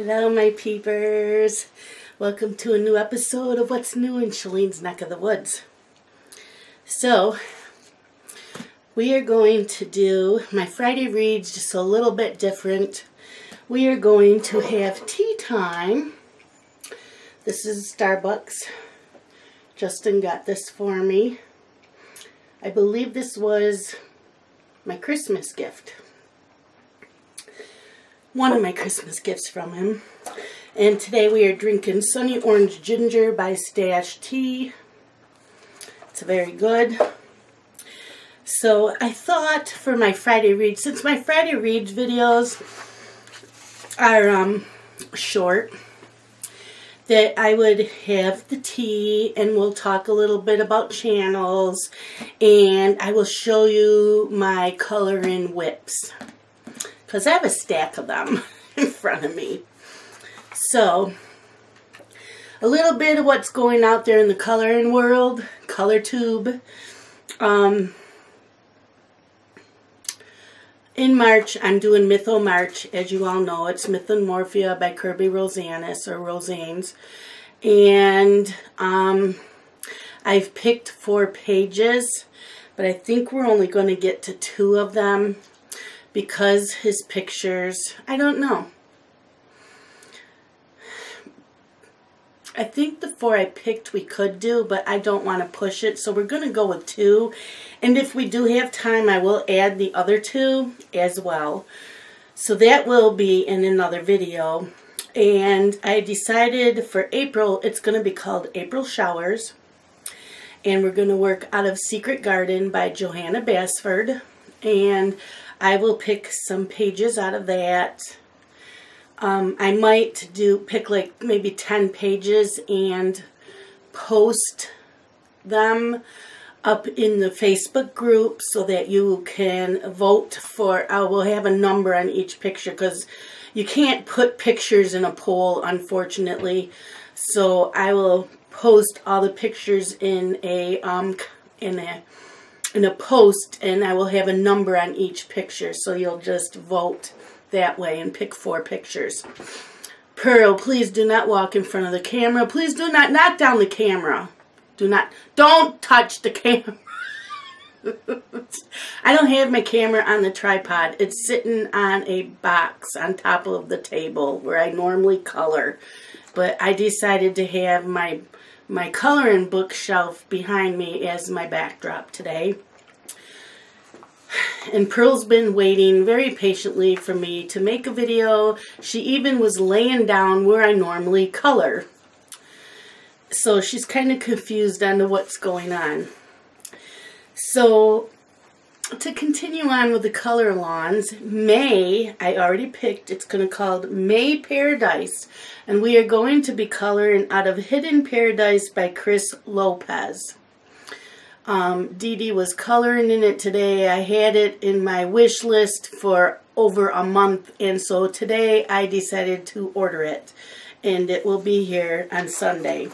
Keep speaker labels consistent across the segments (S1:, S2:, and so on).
S1: Hello, my peepers. Welcome to a new episode of What's New in Shalene's Neck of the Woods. So, we are going to do my Friday reads just a little bit different. We are going to have tea time. This is Starbucks. Justin got this for me. I believe this was my Christmas gift. One of my Christmas gifts from him. And today we are drinking Sunny Orange Ginger by Stash Tea. It's very good. So I thought for my Friday read, since my Friday reads videos are short, that I would have the tea and we'll talk a little bit about channels and I will show you my coloring whips. Because I have a stack of them in front of me. So, a little bit of what's going out there in the coloring world. ColorTube. In March, I'm doing Mytho March. As you all know, it's Mythomorphia by Kirby Rosanes, or Rosanes. And I've picked 4 pages. But I think we're only going to get to 2 of them. Because his pictures, I don't know. I think the 4 I picked we could do, but I don't want to push it. So we're going to go with 2. And if we do have time, I will add the other 2 as well. So that will be in another video. And I decided for April, it's going to be called April Showers. And we're going to work out of Secret Garden by Johanna Basford. And I will pick some pages out of that. I might pick like maybe 10 pages and post them up in the Facebook group so that you can vote for, I will have a number on each picture because you can't put pictures in a poll, unfortunately. So I will post all the pictures in a post, and I will have a number on each picture, so you'll just vote that way and pick 4 pictures. Pearl, please do not walk in front of the camera. Please do not knock down the camera. Don't touch the camera. I don't have my camera on the tripod. It's sitting on a box on top of the table where I normally color. But I decided to have my coloring bookshelf behind me as my backdrop today. And Pearl's been waiting very patiently for me to make a video. She even was laying down where I normally color. So she's kind of confused on what's going on. So to continue on with the color alongs, May, I already picked, it's going to be called May Paradise. And we are going to be coloring out of Hidden Paradise by Chris Lopez. Dee Dee was coloring in it today. I had it in my wish list for over a month. And so today I decided to order it. And it will be here on Sunday.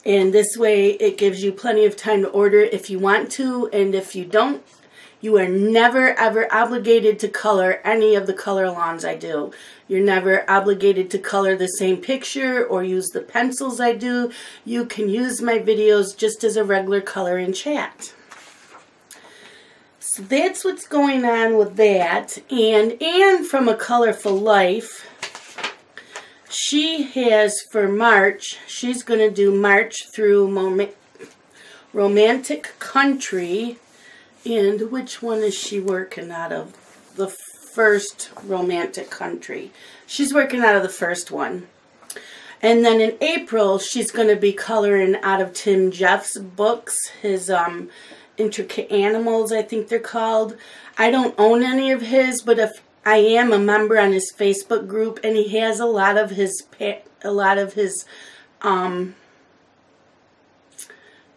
S1: And this way it gives you plenty of time to order if you want to. And if you don't, you are never ever obligated to color any of the color alongs I do. You're never obligated to color the same picture or use the pencils I do. You can use my videos just as a regular color in chat. So that's what's going on with that. And Anne from A Colorful Life, she has for March, she's going to do March through Romantic Country. And which one is she working out of? The first Romantic Country. She's working out of the first one. And then in April, she's going to be coloring out of Tim Jeff's books. His Intricate Animals, I think they're called. I don't own any of his, but if I am a member on his Facebook group, and he has a lot of his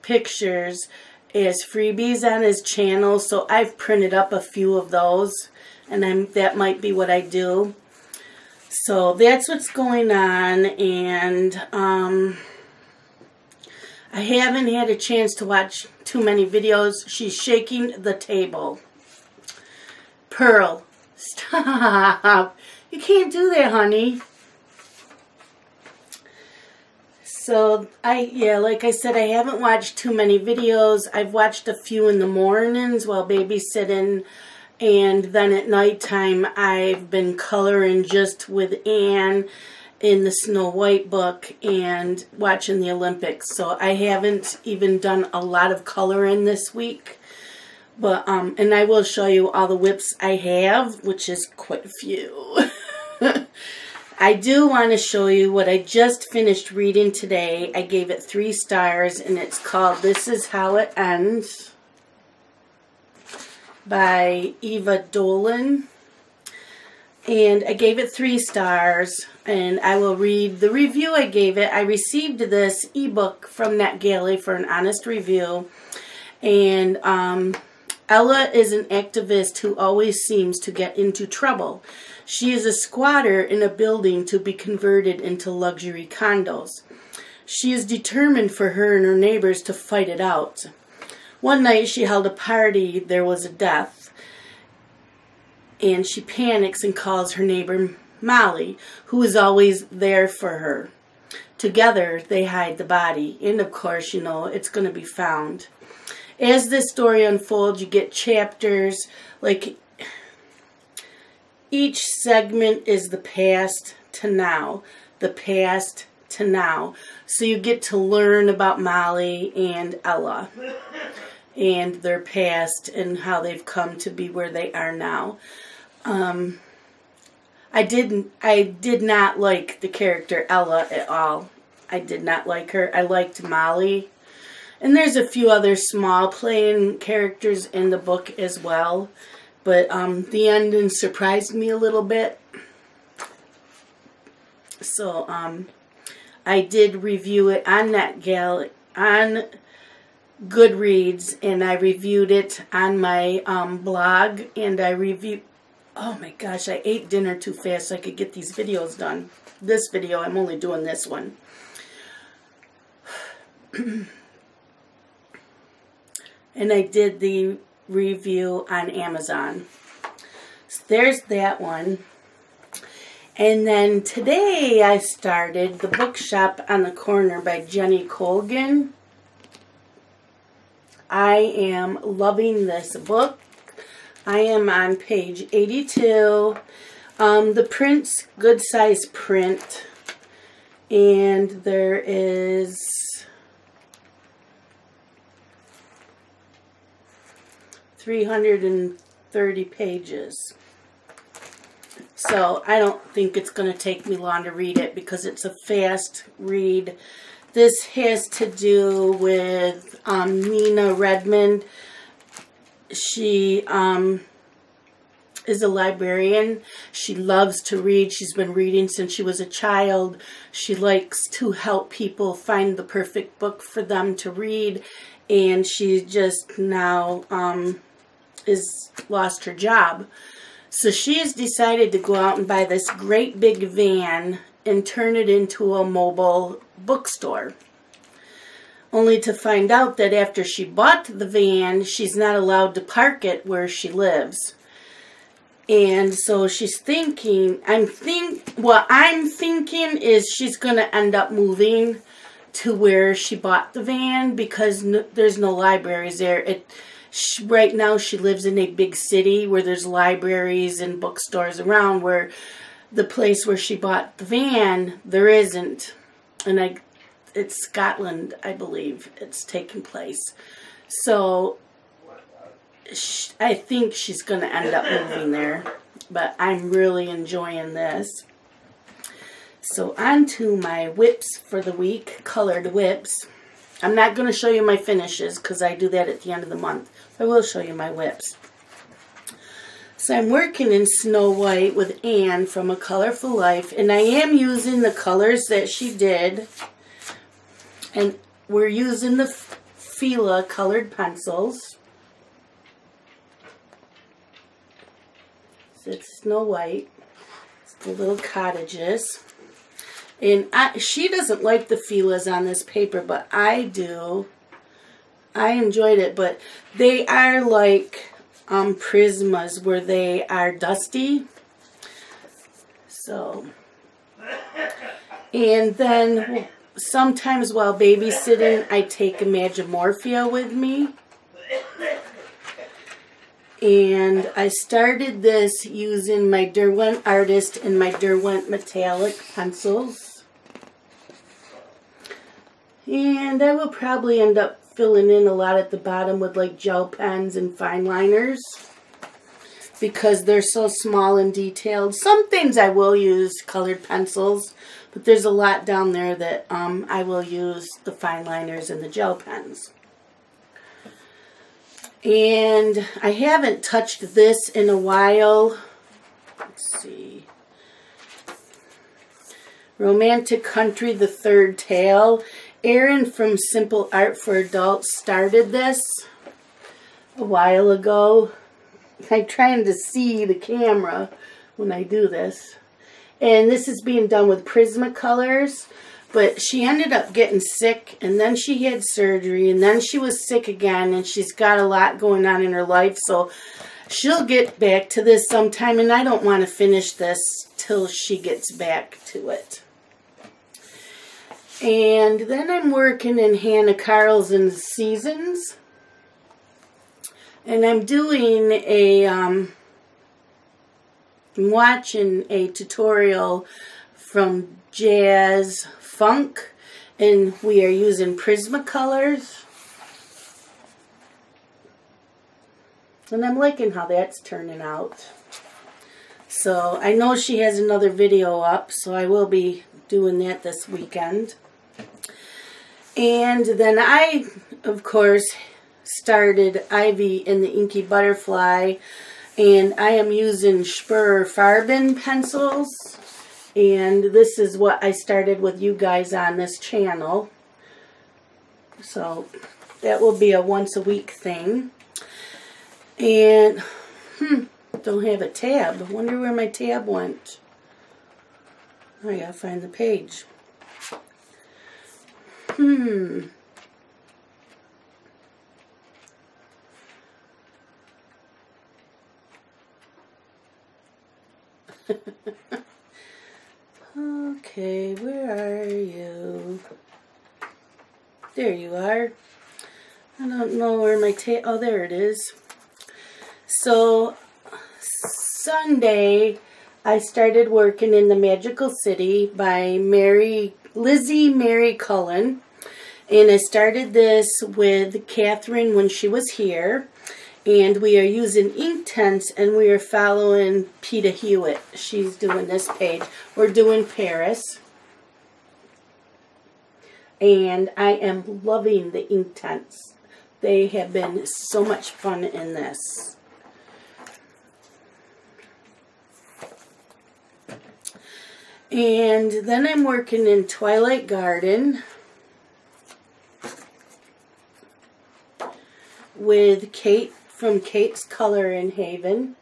S1: pictures as freebies on his channel, so I've printed up a few of those, and that might be what I do. So that's what's going on, and I haven't had a chance to watch too many videos. She's shaking the table. Pearl, stop. You can't do that, honey. So, like I said, I haven't watched too many videos. I've watched a few in the mornings while babysitting. And then at nighttime, I've been coloring just with Anne in the Snow White book and watching the Olympics. So I haven't even done a lot of coloring this week. But, and I will show you all the whips I have, which is quite a few. I do want to show you what I just finished reading today. I gave it 3 stars, and it's called This Is How It Ends by Eva Dolan. And I gave it 3 stars, and I will read the review I gave it. I received this ebook from NetGalley for an honest review, and Ella is an activist who always seems to get into trouble. She is a squatter in a building to be converted into luxury condos. She is determined for her and her neighbors to fight it out. One night she held a party, there was a death, and she panics and calls her neighbor Molly, who is always there for her. Together they hide the body, and of course, you know, it's going to be found. As this story unfolds, you get chapters, like each segment is the past to now, the past to now. So you get to learn about Molly and Ella and their past and how they've come to be where they are now. I did not like the character Ella at all. I did not like her. I liked Molly. And there's a few other small playing characters in the book as well. But the ending surprised me a little bit. So I did review it on NetGalley, on Goodreads, and I reviewed it on my blog. And I reviewed, oh my gosh, I ate dinner too fast so I could get these videos done. This video, I'm only doing this one. And I did the review on Amazon. So there's that one. And then today I started The Bookshop on the Corner by Jenny Colgan. I am loving this book. I am on page 82. The print's good size print. And there is 330 pages. So I don't think it's going to take me long to read it because it's a fast read. This has to do with Nina Redmond. She is a librarian. She loves to read. She's been reading since she was a child. She likes to help people find the perfect book for them to read. And she just now is lost her job. So she has decided to go out and buy this great big van and turn it into a mobile bookstore. Only to find out that after she bought the van, she's not allowed to park it where she lives. And so she's thinking, what I'm thinking is she's going to end up moving to where she bought the van because there's no libraries there. Right now she lives in a big city where there's libraries and bookstores around, where the place where she bought the van, there isn't. And it's Scotland, I believe, it's taking place. So I think she's going to end up moving there. But I'm really enjoying this. So on to my whips for the week, colored whips. I'm not going to show you my finishes because I do that at the end of the month. I will show you my whips. So I'm working in Snow White with Anne from A Colorful Life. And I am using the colors that she did. And we're using the Fila colored pencils. So it's Snow White. It's the little cottages. And she doesn't like the Filas on this paper, but I do. I enjoyed it, but they are like Prismas where they are dusty. So, and then sometimes while babysitting, I take a Magimorphia with me. And I started this using my Derwent Artist and my Derwent Metallic pencils. And I will probably end up filling in a lot at the bottom with like gel pens and fine liners, because they're so small and detailed. Some things I will use colored pencils, but there's a lot down there that I will use the fine liners and the gel pens. And I haven't touched this in a while. Let's see. Romantic Country, the Third Tale. Erin from Simple Art for Adults started this a while ago. I'm trying to see the camera when I do this. And this is being done with Prismacolors. But she ended up getting sick, and then she had surgery, and then she was sick again, and she's got a lot going on in her life, so she'll get back to this sometime, and I don't want to finish this till she gets back to it. And then I'm working in Hannah Carlson's Seasons, and I'm doing a, I'm watching a tutorial from Jazz Funk, and we are using Prismacolors. And I'm liking how that's turning out. So I know she has another video up, so I will be doing that this weekend. And then I, of course, started Ivy and the Inky Butterfly, and I am using Spur Farben pencils. And this is what I started with you guys on this channel. So that will be a once a week thing. And, don't have a tab. I wonder where my tab went. I gotta find the page. Okay, where are you? There you are. I don't know where my oh, there it is. So, Sunday, I started working in the Magical City by Lizzie Mary Cullen. And I started this with Catherine when she was here. And we are using Inktense, and we are following Peta Hewitt. She's doing this page. We're doing Paris. And I am loving the Inktense. They have been so much fun in this. And then I'm working in Twilight Garden with Kate from Kate's Color in Haven.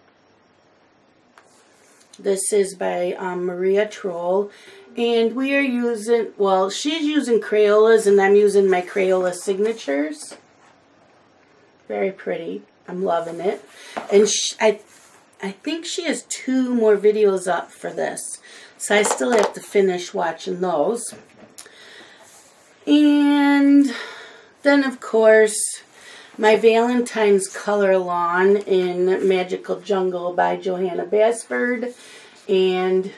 S1: This is by Maria Troll. And we are using, well, she's using Crayolas and I'm using my Crayola signatures. Very pretty. I'm loving it. And I think she has 2 more videos up for this. So I still have to finish watching those. And then, of course, my Valentine's Color Lawn in Magical Jungle by Johanna Basford. And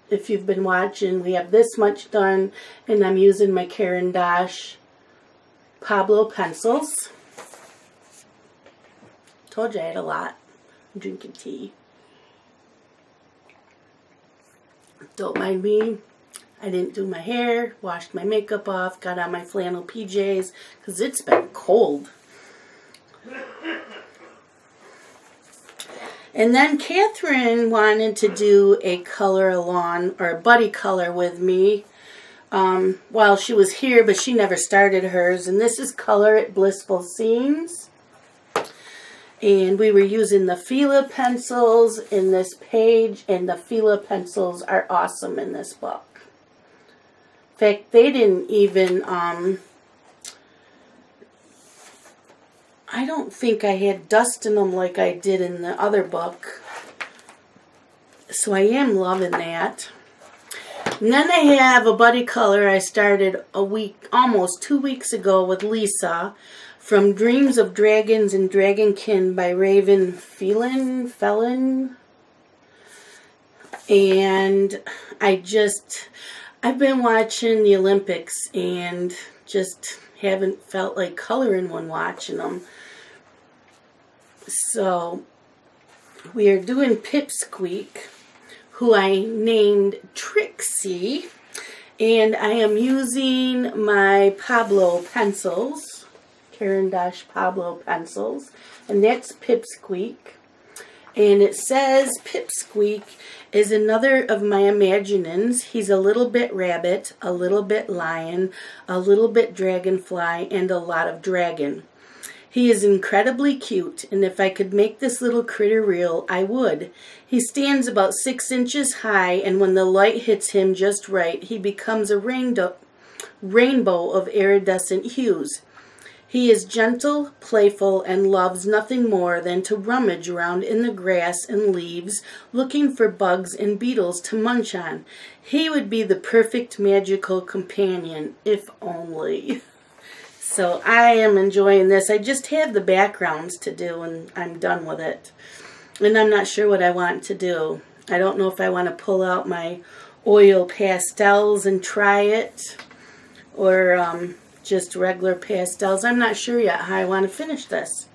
S1: if you've been watching, we have this much done. And I'm using my Caran d'Ache Pablo pencils. Told you I had a lot. I'm drinking tea. Don't mind me. I didn't do my hair, washed my makeup off, got on my flannel PJs because it's been cold. And then Catherine wanted to do a color along, or a buddy color with me while she was here, but she never started hers. And this is Color at Blissful Scenes. And we were using the Fila pencils in this page, and the Fila pencils are awesome in this book. In fact, they didn't even, I don't think I had dust in them like I did in the other book. So I am loving that. And then I have a buddy color I started almost 2 weeks ago with Lisa from Dreams of Dragons and Dragonkin by Raven Felon. And I've been watching the Olympics and just haven't felt like coloring when watching them. So we are doing Pipsqueak, who I named Trixie, and I am using my Pablo pencils, Caran d'Ache Pablo pencils, and that's Pipsqueak. And it says Pipsqueak is another of my imaginings. He's a little bit rabbit, a little bit lion, a little bit dragonfly, and a lot of dragon. He is incredibly cute, and if I could make this little critter real, I would. He stands about 6 inches high, and when the light hits him just right, he becomes a rainbow of iridescent hues. He is gentle, playful, and loves nothing more than to rummage around in the grass and leaves, looking for bugs and beetles to munch on. He would be the perfect magical companion, if only. So I am enjoying this. I just have the backgrounds to do and I'm done with it. And I'm not sure what I want to do. I don't know if I want to pull out my oil pastels and try it. Or just regular pastels. I'm not sure yet how I want to finish this.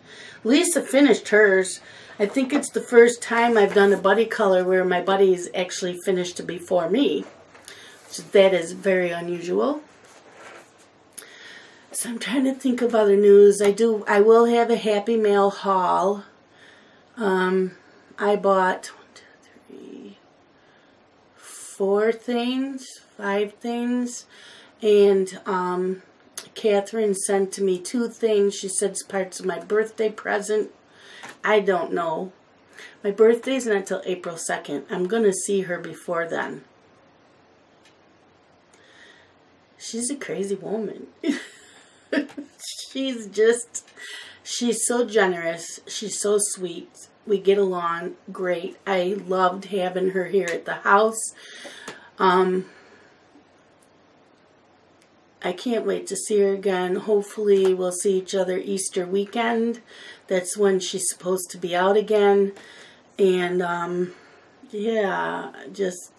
S1: Lisa finished hers. I think it's the first time I've done a buddy color where my buddy's actually finished before me. So that is very unusual. So I'm trying to think of other news. I will have a Happy Mail haul. I bought 5 things. And Catherine sent to me 2 things. She said it's parts of my birthday present. I don't know. My birthday's not until April 2nd. I'm going to see her before then. She's a crazy woman. She's so generous. She's so sweet. We get along great. I loved having her here at the house. I can't wait to see her again. Hopefully we'll see each other Easter weekend. That's when she's supposed to be out again. And yeah, just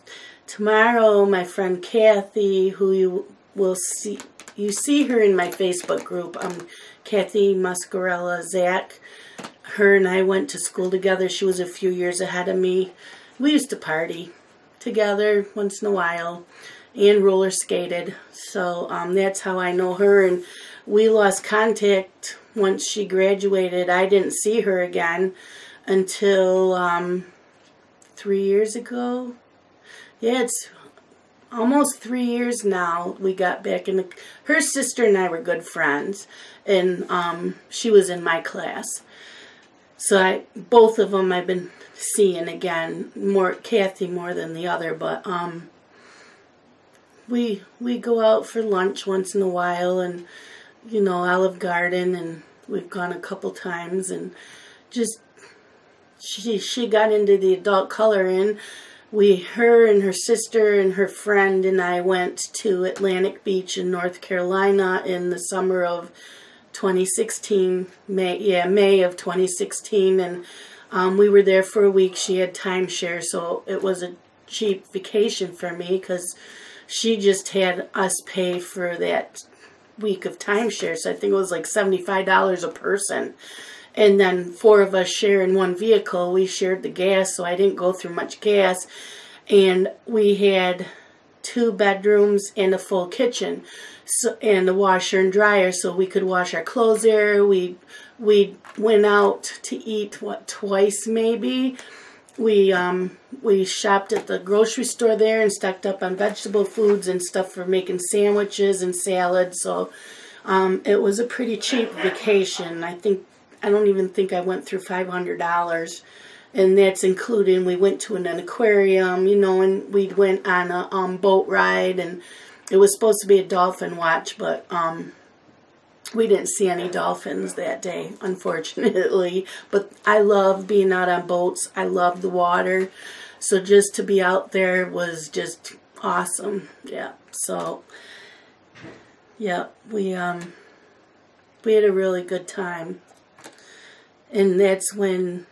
S1: tomorrow my friend Kathy, who you see her in my Facebook group, Kathy Muscarella Zach. Her and I went to school together. She was a few years ahead of me. We used to party together once in a while and roller skated. So that's how I know her. And we lost contact once she graduated. I didn't see her again until 3 years ago. Yeah, it's almost 3 years now. We got back in her sister and I were good friends, and she was in my class. So both of them I've been seeing again. Kathy more than the other, but we go out for lunch once in a while, and Olive Garden, and we've gone a couple times, and just she got into the adult coloring. Her and her sister and her friend and I went to Atlantic Beach in North Carolina in the summer of 2016, May of 2016, and we were there for a week. She had timeshare, so it was a cheap vacation for me because she just had us pay for that week of timeshare, so I think it was like $75 a person. And then 4 of us share in one vehicle. We shared the gas, so I didn't go through much gas. And we had 2 bedrooms and a full kitchen, and a washer and dryer, so we could wash our clothes there. We went out to eat, twice maybe. We shopped at the grocery store there and stocked up on vegetable foods and stuff for making sandwiches and salads. So it was a pretty cheap vacation. I don't even think I went through $500, and that's including we went to an aquarium, and we went on a boat ride, and it was supposed to be a dolphin watch, but we didn't see any dolphins that day, unfortunately. But I love being out on boats. I love the water. So just to be out there was just awesome. Yeah. So yeah, we had a really good time. And that's when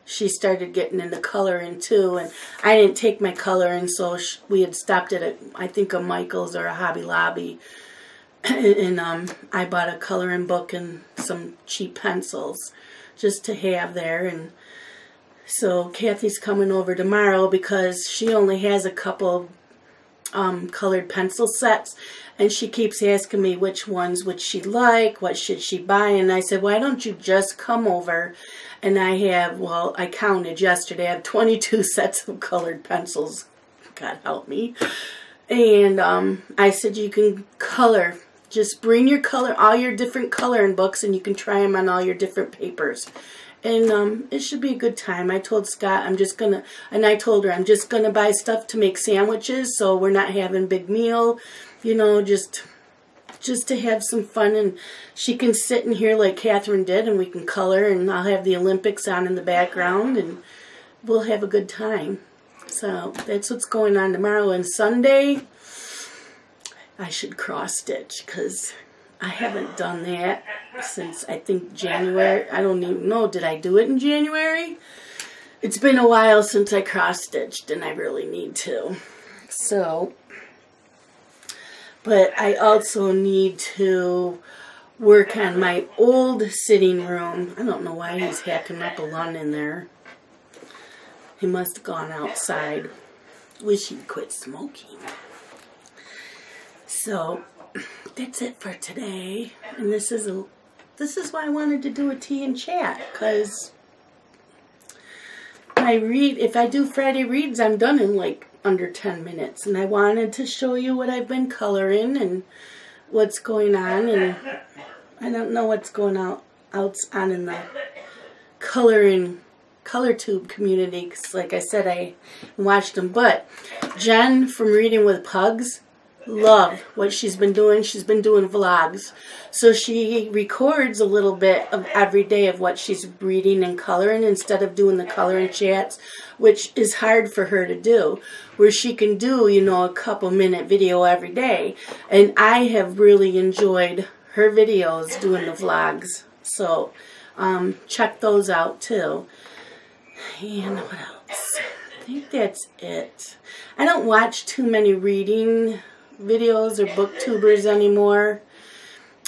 S1: she started getting into coloring too. And I didn't take my coloring, so we had stopped at I think a Michael's or a Hobby Lobby. And I bought a coloring book and some cheap pencils just to have there. And so Kathy's coming over tomorrow because she only has a couple colored pencil sets, and she keeps asking me which ones would she like, what should she buy, and I said, why don't you just come over? And I have, well, I counted yesterday, I have 22 sets of colored pencils, God help me, and I said, you can color, just bring your color, all your different coloring books, and you can try them on all your different papers. And it should be a good time. I told Scott I told her I'm just going to buy stuff to make sandwiches, so we're not having a big meal, you know, just to have some fun. And she can sit in here like Catherine did, and we can color, and I'll have the Olympics on in the background, and we'll have a good time. So that's what's going on tomorrow. And Sunday, I should cross-stitch, because I haven't done that since, I think, January. I don't even know. Did I do it in January? It's been a while since I cross-stitched, and I really need to. So, but I also need to work on my old sitting room. I don't know why he's hacking up a lung in there. He must have gone outside. Wish he'd quit smoking. So that's it for today, and this is why I wanted to do a tea and chat, because if I do Friday reads, I'm done in like under 10 minutes, and I wanted to show you what I've been coloring and what's going on. And I don't know what's going on in the color tube community, because like I said, I watched them, but Jen from Reading with Pugs, love what she's been doing. She's been doing vlogs. So she records a little bit of every day of what she's reading and coloring instead of doing the coloring chats, which is hard for her to do, where she can do, you know, a couple minute video every day. And I have really enjoyed her videos doing the vlogs. So check those out too. And what else? I think that's it. I don't watch too many reading videos or booktubers anymore.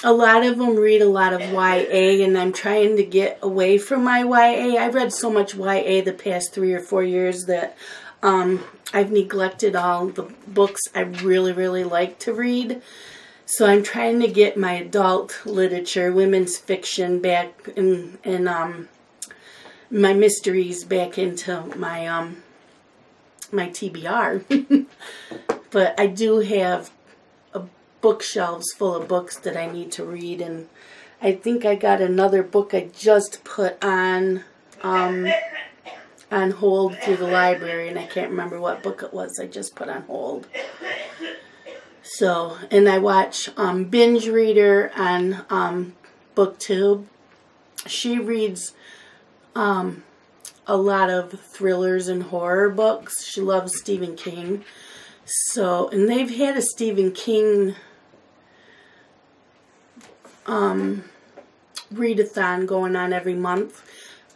S1: A lot of them read a lot of YA, and I'm trying to get away from my YA. I've read so much YA the past 3 or 4 years that I've neglected all the books I really, really like to read. So I'm trying to get my adult literature, women's fiction back, and my mysteries back into my my TBR. But I do have bookshelves full of books that I need to read, and I think I got another book I just put on hold through the library, and I can't remember what book it was I just put on hold. So, and I watch Binge Reader on BookTube. She reads a lot of thrillers and horror books. She loves Stephen King. So, and they've had a Stephen King readathon going on every month,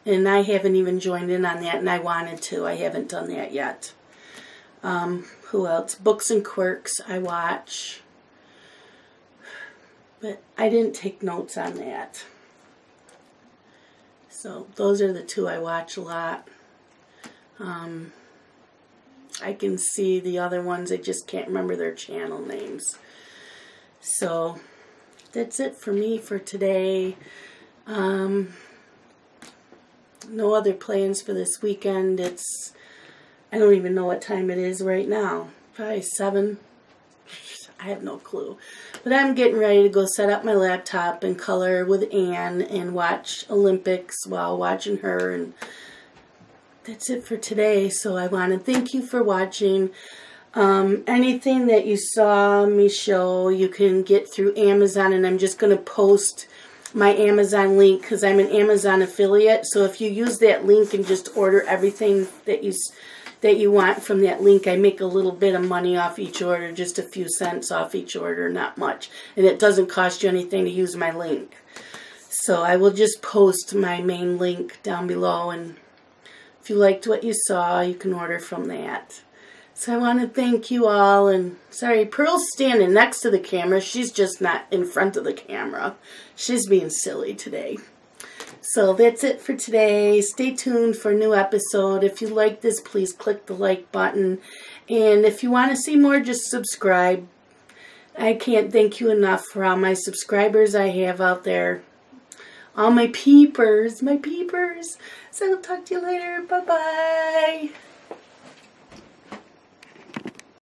S1: and I haven't even joined in on that, and I wanted to. I haven't done that yet. Who else? Books and Quirks I watch, but I didn't take notes on that. So those are the two I watch a lot. I can see the other ones, I just can't remember their channel names. So that's it for me for today. No other plans for this weekend. I don't even know what time it is right now. Probably 7. I have no clue. But I'm getting ready to go set up my laptop and color with Anne and watch Olympics while watching her. And that's it for today. So I want to thank you for watching. Anything that you saw me show, you can get through Amazon, and I'm just going to post my Amazon link because I'm an Amazon affiliate. So if you use that link and just order everything that that you want from that link. I make a little bit of money off each order, just a few cents off each order, not much. And it doesn't cost you anything to use my link. So I will just post my main link down below, and if you liked what you saw, you can order from that. So I want to thank you all, and sorry, Pearl's standing next to the camera. She's just not in front of the camera. She's being silly today. So that's it for today. Stay tuned for a new episode. If you like this, please click the like button. And if you want to see more, just subscribe. I can't thank you enough for all my subscribers I have out there. All my peepers, my peepers. So I'll talk to you later. Bye-bye.